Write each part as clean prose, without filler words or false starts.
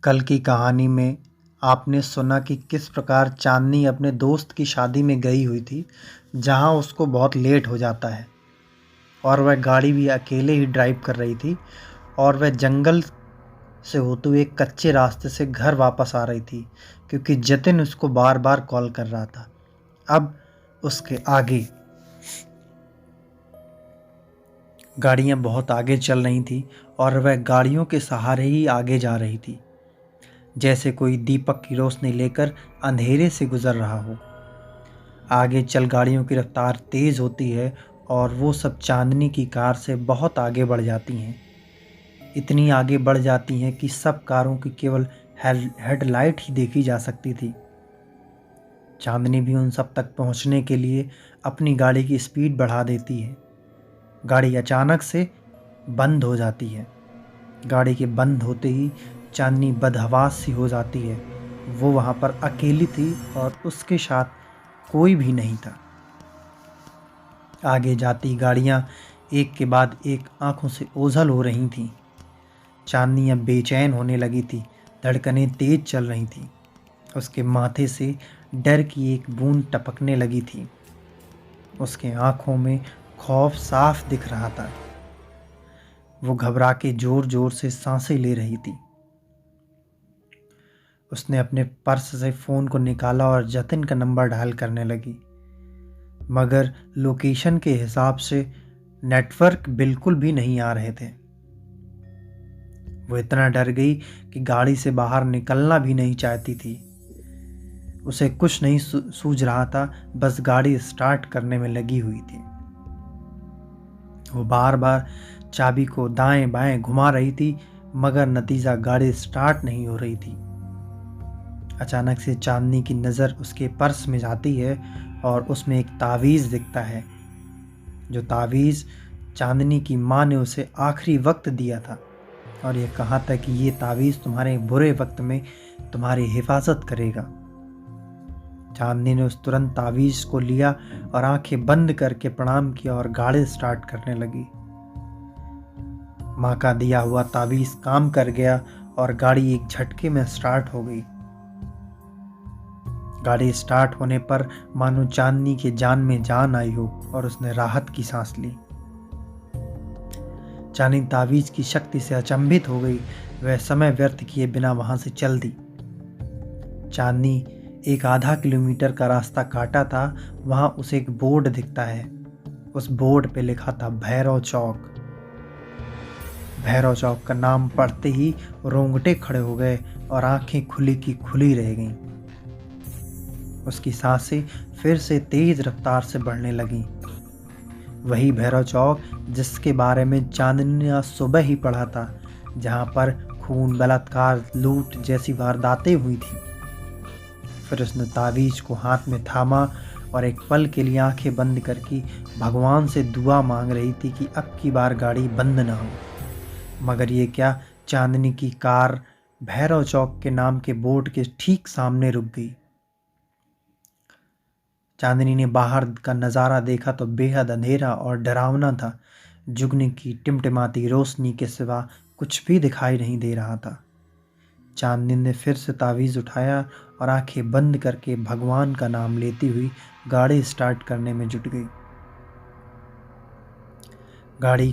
कल की कहानी में आपने सुना कि किस प्रकार चांदनी अपने दोस्त की शादी में गई हुई थी, जहां उसको बहुत लेट हो जाता है और वह गाड़ी भी अकेले ही ड्राइव कर रही थी और वह जंगल से होते हुए एक कच्चे रास्ते से घर वापस आ रही थी क्योंकि जतिन उसको बार बार कॉल कर रहा था। अब उसके आगे गाड़ियां बहुत आगे चल रही थी और वह गाड़ियों के सहारे ही आगे जा रही थी, जैसे कोई दीपक की रोशनी लेकर अंधेरे से गुजर रहा हो। आगे चल गाड़ियों की रफ्तार तेज होती है और वो सब चांदनी की कार से बहुत आगे बढ़ जाती हैं। इतनी आगे बढ़ जाती हैं कि सब कारों की केवल हेडलाइट ही देखी जा सकती थी। चांदनी भी उन सब तक पहुंचने के लिए अपनी गाड़ी की स्पीड बढ़ा देती है। गाड़ी अचानक से बंद हो जाती है। गाड़ी के बंद होते ही चांदनी बदहवास सी हो जाती है। वो वहाँ पर अकेली थी और उसके साथ कोई भी नहीं था। आगे जाती गाड़ियाँ एक के बाद एक आंखों से ओझल हो रही थीं। चांदनी अब बेचैन होने लगी थी। धड़कनें तेज चल रही थीं। उसके माथे से डर की एक बूंद टपकने लगी थी। उसके आंखों में खौफ साफ दिख रहा था। वो घबरा के जोर जोर से सांसें ले रही थी। उसने अपने पर्स से फ़ोन को निकाला और जतिन का नंबर डायल करने लगी, मगर लोकेशन के हिसाब से नेटवर्क बिल्कुल भी नहीं आ रहे थे। वो इतना डर गई कि गाड़ी से बाहर निकलना भी नहीं चाहती थी। उसे कुछ नहीं सूझ रहा था, बस गाड़ी स्टार्ट करने में लगी हुई थी। वो बार बार चाबी को दाएं बाएं घुमा रही थी, मगर नतीजा गाड़ी स्टार्ट नहीं हो रही थी। अचानक से चांदनी की नज़र उसके पर्स में जाती है और उसमें एक तावीज़ दिखता है, जो तावीज़ चांदनी की माँ ने उसे आखिरी वक्त दिया था और ये कहा था कि ये तावीज़ तुम्हारे बुरे वक्त में तुम्हारी हिफाजत करेगा। चांदनी ने उस तुरंत तावीज़ को लिया और आंखें बंद करके प्रणाम किया और गाड़ी स्टार्ट करने लगी। माँ का दिया हुआ तावीज़ काम कर गया और गाड़ी एक झटके में स्टार्ट हो गई। गाड़ी स्टार्ट होने पर मानो चांदनी के जान में जान आई हो और उसने राहत की सांस ली। चांदनी तावीज की शक्ति से अचंभित हो गई। वह समय व्यर्थ किए बिना वहां से चल दी। चांदनी एक आधा किलोमीटर का रास्ता काटा था। वहां उसे एक बोर्ड दिखता है। उस बोर्ड पे लिखा था भैरव चौक। भैरव चौक का नाम पढ़ते ही रोंगटे खड़े हो गए और आंखें खुली की खुली रह गईं। उसकी सांसें फिर से तेज रफ्तार से बढ़ने लगीं। वही भैरव चौक जिसके बारे में चांदनी ने आज सुबह ही पढ़ा था, जहां पर खून, बलात्कार, लूट जैसी वारदातें हुई थी। फिर उसने तावीज को हाथ में थामा और एक पल के लिए आंखें बंद करके भगवान से दुआ मांग रही थी कि अब की बार गाड़ी बंद ना हो। मगर ये क्या, चांदनी की कार भैरव चौक के नाम के बोर्ड के ठीक सामने रुक गई। चांदनी ने बाहर का नज़ारा देखा तो बेहद अंधेरा और डरावना था। जुगनी की टिमटिमाती रोशनी के सिवा कुछ भी दिखाई नहीं दे रहा था। चांदनी ने फिर से तावीज़ उठाया और आंखें बंद करके भगवान का नाम लेती हुई गाड़ी स्टार्ट करने में जुट गई। गाड़ी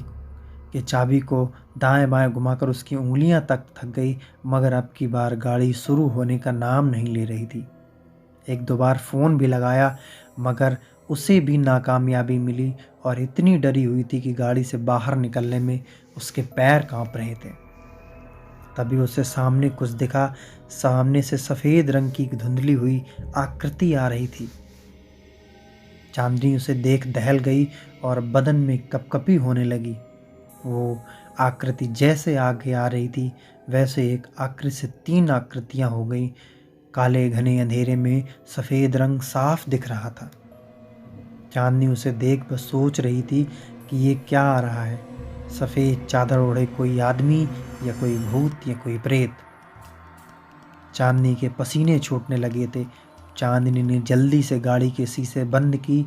के चाबी को दाएं बाएं घुमाकर उसकी उंगलियां तक थक गई, मगर अब की बार गाड़ी शुरू होने का नाम नहीं ले रही थी। एक दो बार फ़ोन भी लगाया, मगर उसे भी नाकामयाबी मिली और इतनी डरी हुई थी कि गाड़ी से बाहर निकलने में उसके पैर कांप रहे थे। तभी उसे सामने कुछ दिखा। सामने से सफ़ेद रंग की धुंधली हुई आकृति आ रही थी। चांदनी उसे देख दहल गई और बदन में कपकपी होने लगी। वो आकृति जैसे आगे आ रही थी, वैसे एक आकृति से 3 आकृतियां हो गई। काले घने अंधेरे में सफ़ेद रंग साफ दिख रहा था। चांदनी उसे देख बस सोच रही थी कि ये क्या आ रहा है। सफ़ेद चादर ओढ़े कोई आदमी या कोई भूत या कोई प्रेत। चांदनी के पसीने छूटने लगे थे। चांदनी ने जल्दी से गाड़ी के शीशे बंद की,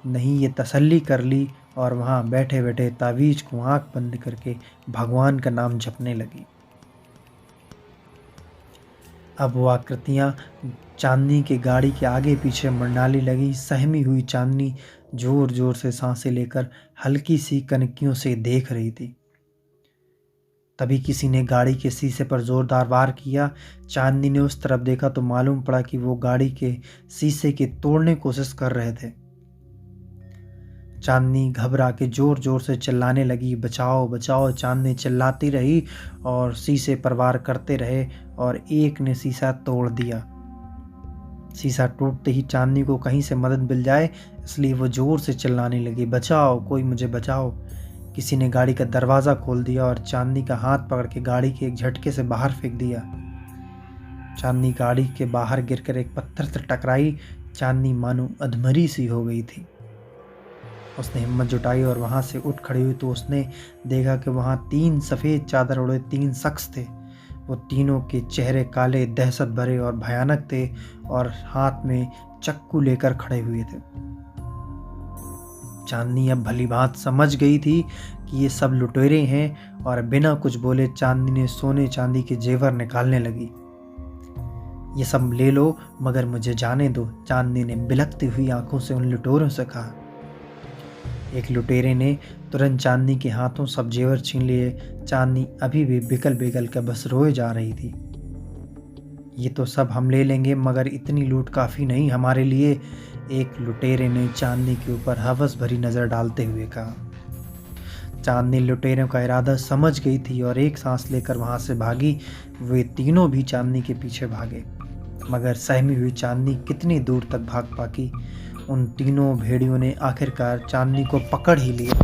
नहीं ये तसल्ली कर ली और वहाँ बैठे बैठे तावीज़ को आंख बंद करके भगवान का नाम जपने लगी। अब वो आकृतियाँ चांदनी की गाड़ी के आगे पीछे मंडराने लगी। सहमी हुई चांदनी जोर जोर से सांसें लेकर हल्की सी कनकियों से देख रही थी। तभी किसी ने गाड़ी के शीशे पर जोरदार वार किया। चांदनी ने उस तरफ देखा तो मालूम पड़ा कि वो गाड़ी के शीशे की तोड़ने की कोशिश कर रहे थे। चांदनी घबरा के जोर जोर से चिल्लाने लगी, बचाओ बचाओ। चांदनी चिल्लाती रही और शीशे पर वार करते रहे और एक ने शीशा तोड़ दिया। शीशा टूटते ही चांदनी को कहीं से मदद मिल जाए, इसलिए वो जोर से चिल्लाने लगी, बचाओ, कोई मुझे बचाओ। किसी ने गाड़ी का दरवाज़ा खोल दिया और चांदनी का हाथ पकड़ के गाड़ी के एक झटके से बाहर फेंक दिया। चांदनी गाड़ी के बाहर गिरकर एक पत्थर से टकराई। चांदनी मानो अधमरी सी हो गई थी। उसने हिम्मत जुटाई और वहाँ से उठ खड़ी हुई तो उसने देखा कि वहाँ 3 सफ़ेद चादर ओढ़े 3 शख्स थे। वो तीनों के चेहरे काले, दहशत भरे और भयानक थे और हाथ में चाकू लेकर खड़े हुए थे। चांदनी अब भली बात समझ गई थी कि ये सब लुटेरे हैं और बिना कुछ बोले चांदनी ने सोने चांदी के जेवर निकालने लगी। ये सब ले लो मगर मुझे जाने दो, चांदनी ने बिलखती हुई आंखों से उन लुटेरों से कहा। एक लुटेरे ने तुरंत चांदनी के हाथों सब जेवर छीन लिए। चांदनी अभी भी बिकल बिकल कर बस रोए जा रही थी। ये तो सब हम ले लेंगे मगर इतनी लूट काफ़ी नहीं हमारे लिए, एक लुटेरे ने चांदनी के ऊपर हवस भरी नज़र डालते हुए कहा। चांदनी लुटेरों का इरादा समझ गई थी और एक सांस लेकर वहाँ से भागी। वे तीनों भी चांदनी के पीछे भागे मगर सहमी हुई चांदनी कितनी दूर तक भाग पाई। उन तीनों भेड़ियों ने आखिरकार चांदनी को पकड़ ही लिया।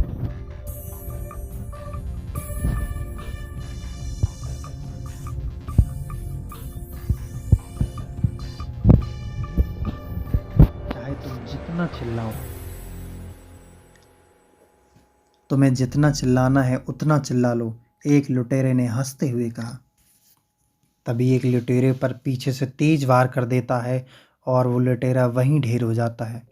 चाहे तुम जितना चिल्लाओ, तुम्हें जितना चिल्लाना है उतना चिल्ला लो, एक लुटेरे ने हंसते हुए कहा। तभी एक लुटेरे पर पीछे से तेज वार कर देता है और वो लुटेरा वहीं ढेर हो जाता है।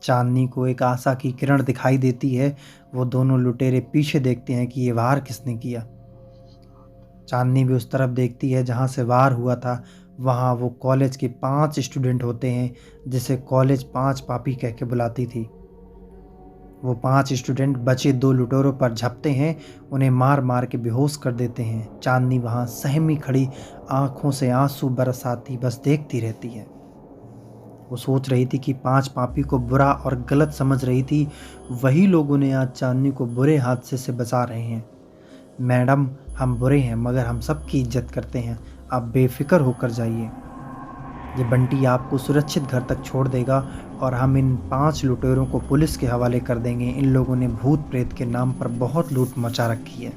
चांदनी को एक आशा की किरण दिखाई देती है। वो दोनों लुटेरे पीछे देखते हैं कि ये वार किसने किया। चांदनी भी उस तरफ देखती है जहाँ से वार हुआ था। वहाँ वो कॉलेज के 5 स्टूडेंट होते हैं जिसे कॉलेज 5 पापी कह के बुलाती थी। वो 5 स्टूडेंट बचे 2 लुटेरों पर झपटे हैं, उन्हें मार मार के बेहोश कर देते हैं। चांदनी वहाँ सहमी खड़ी आंखों से आंसू बरसाती बस देखती रहती है। वो सोच रही थी कि 5 पापी को बुरा और गलत समझ रही थी, वही लोगों ने आज चांदनी को बुरे हादसे से बचा रहे हैं। मैडम, हम बुरे हैं मगर हम सबकी इज्जत करते हैं, आप बेफिक्र होकर जाइए। ये बंटी आपको सुरक्षित घर तक छोड़ देगा और हम इन 5 लुटेरों को पुलिस के हवाले कर देंगे। इन लोगों ने भूत प्रेत के नाम पर बहुत लूट मचा रखी है,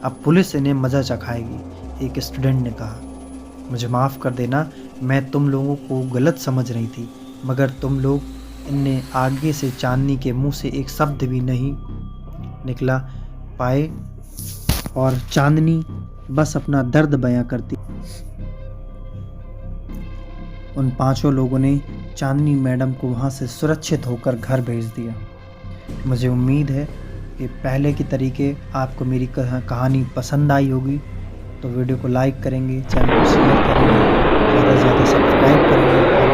अब पुलिस इन्हें मज़ा चखाएगी। एक स्टूडेंट ने कहा। मुझे माफ़ कर देना, मैं तुम लोगों को गलत समझ रही थी मगर तुम लोग, इनने आगे से चांदनी के मुंह से एक शब्द भी नहीं निकला पाए और चांदनी बस अपना दर्द बयां करती। उन 5 लोगों ने चांदनी मैडम को वहाँ से सुरक्षित होकर घर भेज दिया। मुझे उम्मीद है कि पहले की तरीके आपको मेरी कहानी पसंद आई होगी, तो वीडियो को लाइक करेंगे, चैनल को शेयर करेंगे, ज़्यादा से ज़्यादा सब्सक्राइब करेंगे।